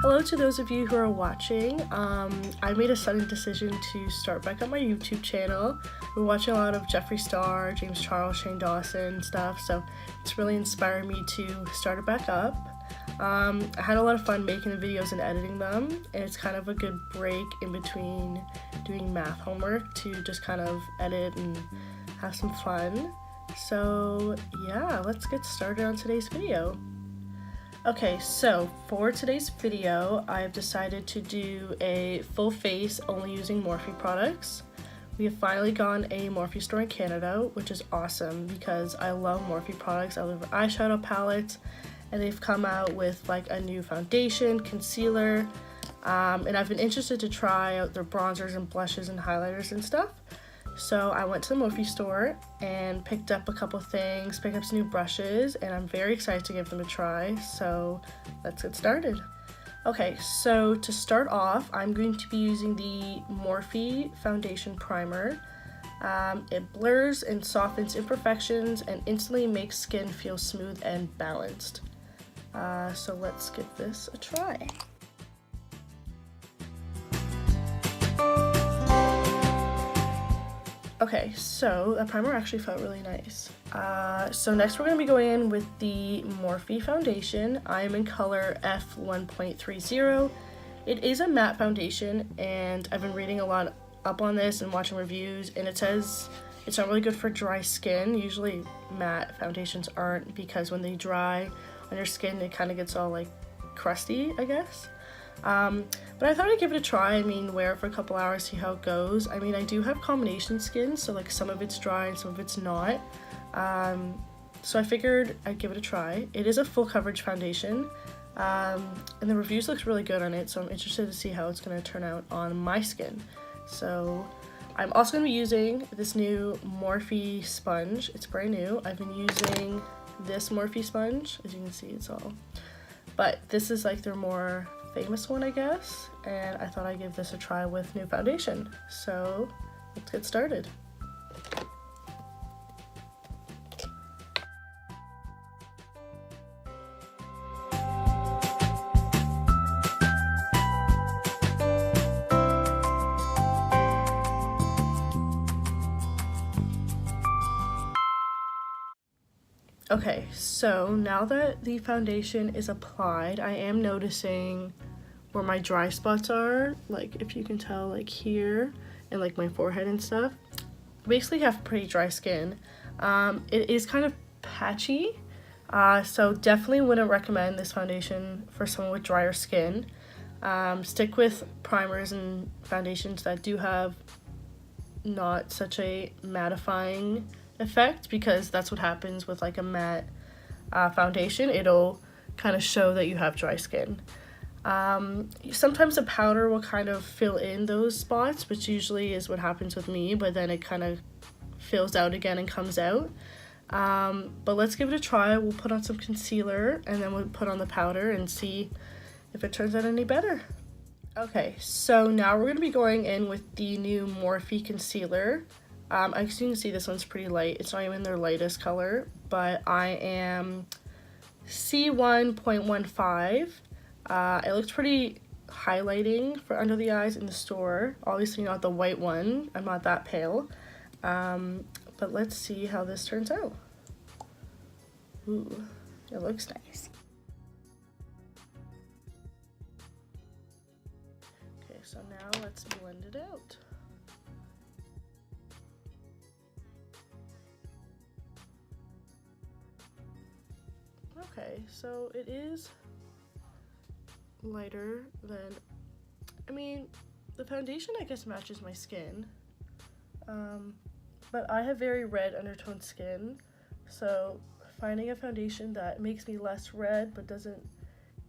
Hello to those of you who are watching. I made a sudden decision to start back up my YouTube channel. We're watching a lot of Jeffree Star, James Charles, Shane Dawson stuff, so it's really inspired me to start it back up. I had a lot of fun making the videos and editing them, and it's kind of a good break in between doing math homework to just kind of edit and have some fun. So yeah, let's get started on today's video. Okay, so for today's video, I've decided to do a full face only using Morphe products. We have finally gotten a Morphe store in Canada, which is awesome because I love Morphe products. I love their eyeshadow palettes, and they've come out with like a new foundation, concealer, and I've been interested to try out their bronzers and blushes and highlighters and stuff. So I went to the Morphe store and picked up a couple things, picked up some new brushes, and I'm very excited to give them a try, so let's get started. Okay, so to start off, I'm going to be using the Morphe Foundation Primer. It blurs and softens imperfections and instantly makes skin feel smooth and balanced. So let's give this a try. Okay, so that primer actually felt really nice. So next we're going to be going in with the Morphe foundation. I am in color F1.30. It is a matte foundation, and I've been reading a lot up on this and watching reviews, and it says it's not really good for dry skin. Usually matte foundations aren't, because when they dry on your skin it kind of gets all like crusty, I guess. But I thought I'd give it a try. I mean, wear it for a couple hours, see how it goes. I mean, I do have combination skin, so like some of it's dry and some of it's not. So I figured I'd give it a try. It is a full coverage foundation, and the reviews look really good on it, so I'm interested to see how it's going to turn out on my skin. So I'm also going to be using this new Morphe sponge. It's brand new. I've been using this Morphe sponge. As you can see, it's all, but this is like their more famous one, I guess, and I thought I'd give this a try with new foundation. So let's get started. Okay, so now that the foundation is applied, I am noticing where my dry spots are, like if you can tell, like here and like my forehead and stuff. I basically have pretty dry skin. It is kind of patchy, so definitely wouldn't recommend this foundation for someone with drier skin. Stick with primers and foundations that do have not such a mattifying effect, because that's what happens with like a matte foundation. It'll kind of show that you have dry skin. Sometimes the powder will kind of fill in those spots, which usually is what happens with me, but then it kind of fills out again and comes out. But let's give it a try. We'll put on some concealer and then we'll put on the powder and see if it turns out any better. Okay, so now we're going to be going in with the new Morphe concealer. As you can see, this one's pretty light. It's not even their lightest color, but I am C1.15. It looks pretty highlighting for under the eyes in the store. Obviously not the white one. I'm not that pale. But let's see how this turns out. Ooh, it looks nice. Okay, so now let's blend it out. Okay, so it is lighter than, I mean, the foundation I guess matches my skin, but I have very red undertone skin, so finding a foundation that makes me less red but doesn't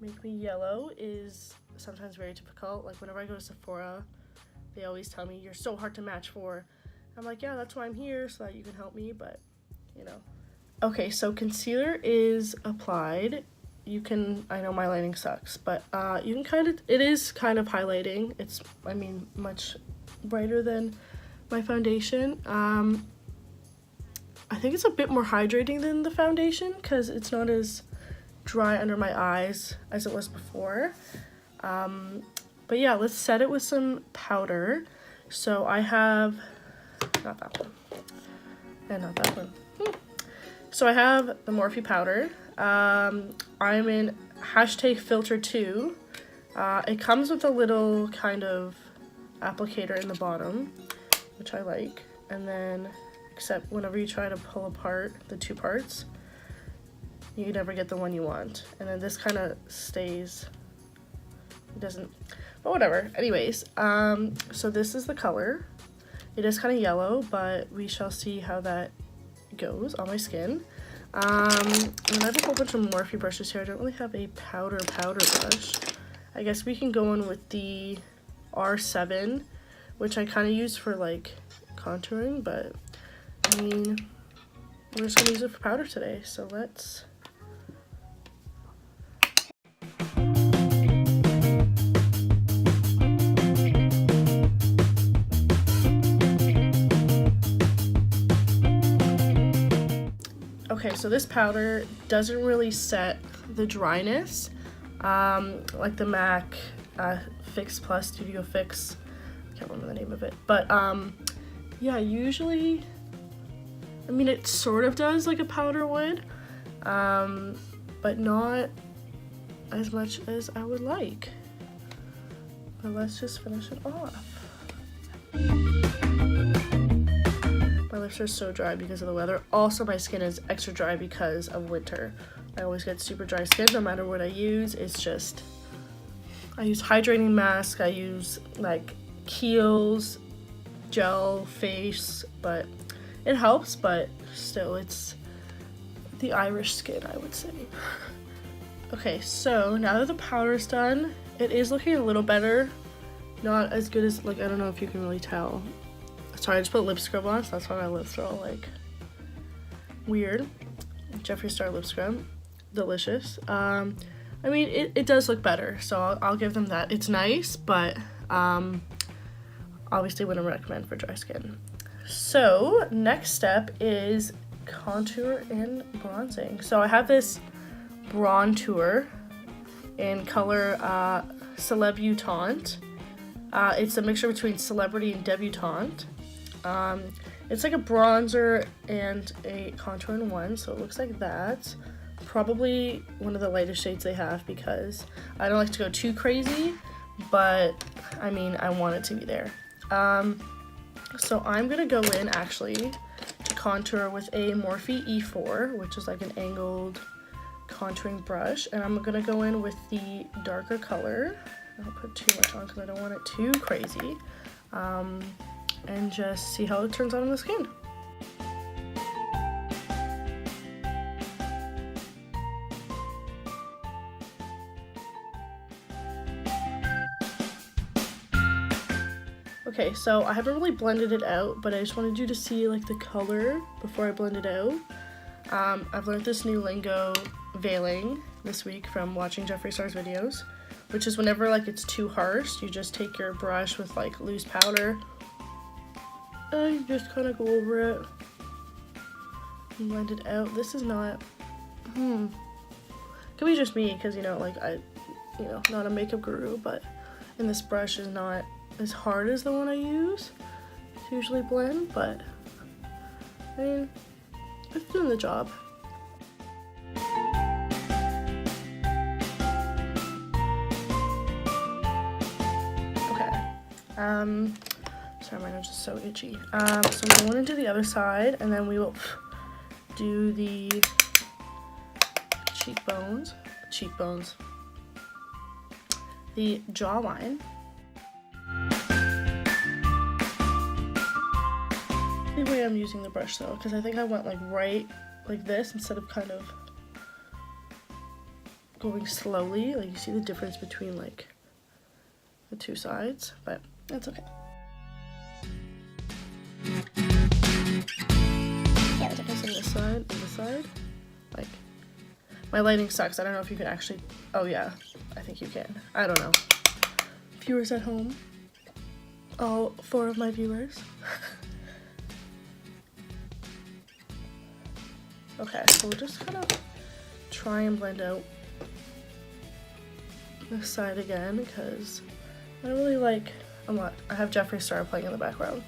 make me yellow is sometimes very difficult. Like whenever I go to Sephora, they always tell me, you're so hard to match for. I'm like, yeah, that's why I'm here, so that you can help me, but you know. Okay, so concealer is applied. You can, I know my lighting sucks, but you can it is kind of highlighting. It's, I mean, much brighter than my foundation. I think it's a bit more hydrating than the foundation because it's not as dry under my eyes as it was before. But yeah, let's set it with some powder. So I have, not that one, and not that one. So I have the Morphe powder. I'm in #filter2. It comes with a little kind of applicator in the bottom, which I like. And then, except whenever you try to pull apart the two parts, you never get the one you want. And then this kind of stays, it doesn't, but whatever. Anyways, so this is the color. It is kind of yellow, but we shall see how that goes on my skin. And I have a whole bunch of Morphe brushes here. I don't really have a powder brush. I guess we can go in with the R7, which I kind of use for like contouring, but I mean, we're just gonna use it for powder today, so let's. Okay, so this powder doesn't really set the dryness, like the MAC Fix Plus Studio Fix. I can't remember the name of it, but yeah, usually, I mean, it sort of does like a powder would, but not as much as I would like. But let's just finish it off. My lips are so dry because of the weather. Also, my skin is extra dry because of winter. I always get super dry skin no matter what I use. It's just, I use hydrating mask, I use like Kiehl's gel face, but it helps, but still it's the Irish skin, I would say. Okay, so now that the powder's done, it is looking a little better. Not as good as, like, I don't know if you can really tell. Sorry, I just put lip scrub on, so that's why my lips are all like weird. Jeffree Star lip scrub, delicious. I mean, it does look better, so I'll give them that. It's nice, but obviously wouldn't recommend for dry skin. So next step is contour and bronzing. So I have this Brontour in color Celebutante. It's a mixture between Celebrity and Debutante. It's like a bronzer and a contour in one, so it looks like that. Probably one of the lightest shades they have because I don't like to go too crazy, but I mean, I want it to be there. So I'm gonna go in actually to contour with a Morphe E4, which is like an angled contouring brush, and I'm gonna go in with the darker color. I don't put too much on because I don't want it too crazy, and just see how it turns out on the skin. Okay, so I haven't really blended it out, but I just wanted you to see like the color before I blend it out. I've learned this new lingo, veiling, this week from watching Jeffree Star's videos, which is whenever like it's too harsh, you just take your brush with like loose powder and you just kind of go over it and blend it out. This is not, could be just me because, you know, like not a makeup guru, but, and this brush is not as hard as the one I use to usually blend, but I mean, it's doing the job. Sorry, my nose is so itchy. So I'm going into the other side, and then we will do the cheekbones, the jawline. The way I'm using the brush though, because I think I went like right like this instead of kind of going slowly. Like you see the difference between like the two sides, but that's okay. Yeah, the difference in this side and this side. Like, my lighting sucks. I don't know if you can actually, oh yeah, I think you can. I don't know. Viewers at home, all 4 of my viewers. Okay, so we'll just kind of try and blend out this side again because I really like a lot. I have Jeffree Star playing in the background.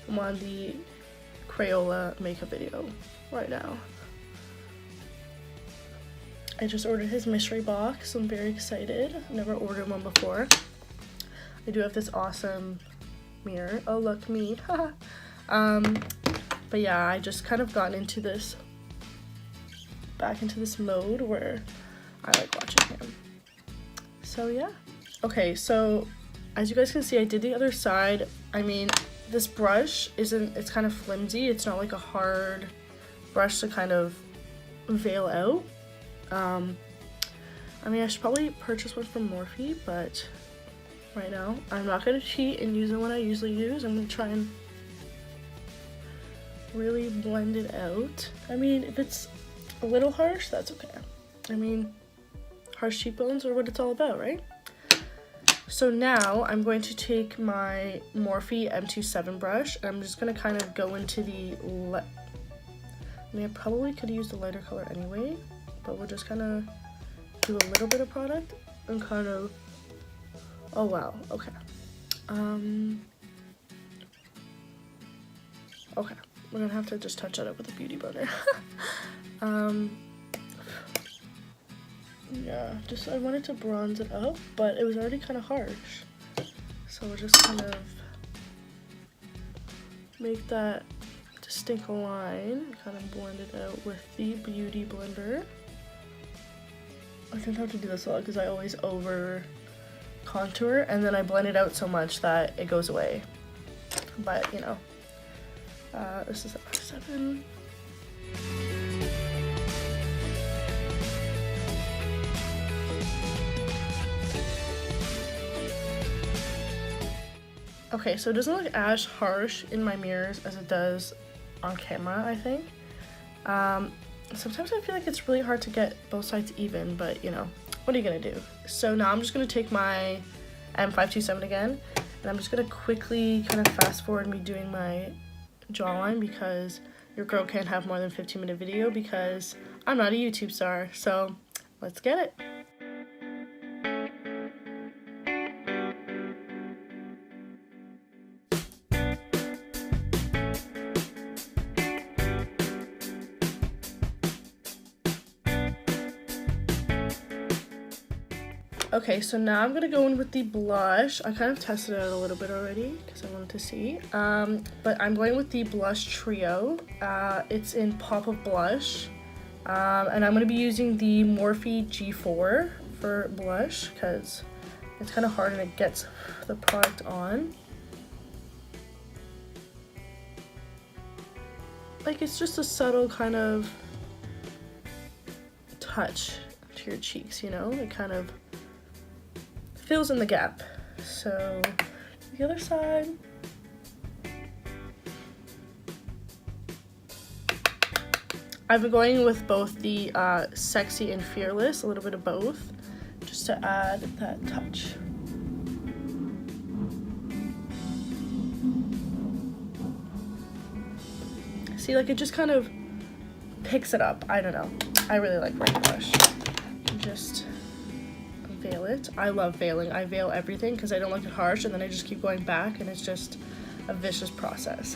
I'm on the Crayola makeup video right now. I just ordered his mystery box. I'm very excited. I've never ordered one before. I do have this awesome mirror. Oh, look, me. But yeah, I just kind of gotten into this, back into this mode where I like watching him. So yeah. Okay, so as you guys can see, I did the other side. I mean, this brush it's kind of flimsy. It's not like a hard brush to kind of veil out. I mean, I should probably purchase one from Morphe, but right now I'm not gonna cheat and use the one I usually use. I'm gonna try and really blend it out. I mean, if it's a little harsh, that's okay. I mean, harsh cheekbones are what it's all about, right? So now I'm going to take my Morphe M27 brush and I'm just gonna kind of go into the I mean, I probably could use the lighter color anyway, but we're just gonna do a little bit of product and kind of, oh wow, okay. Okay, we're gonna have to just touch that up with a beauty blender. Yeah, just I wanted to bronze it up, but it was already kind of harsh. So we'll just kind of make that distinct line, kind of blend it out with the beauty blender. I think I have to do this a lot because I always over contour and then I blend it out so much that it goes away. But you know, this is R7. Okay, so it doesn't look as harsh in my mirrors as it does on camera, I think. Sometimes I feel like it's really hard to get both sides even, but you know, what are you gonna do? So now I'm just gonna take my M527 again, and I'm just gonna quickly kind of fast forward me doing my jawline because your girl can't have more than 15-minute video because I'm not a YouTube star. So let's get it. Okay, so now I'm gonna go in with the blush. I kind of tested it out a little bit already because I wanted to see. But I'm going with the blush trio. It's in Pop of Blush. And I'm gonna be using the Morphe G4 for blush because it's kind of hard and it gets the product on. Like, it's just a subtle kind of touch to your cheeks, you know? It kind of fills in the gap. So the other side. I've been going with both the Sexy and Fearless, a little bit of both, just to add that touch. See, like, it just kind of picks it up. I don't know. I really like my blush. Just veil it. I love veiling. I veil everything because I don't like it harsh, and then I just keep going back and it's just a vicious process.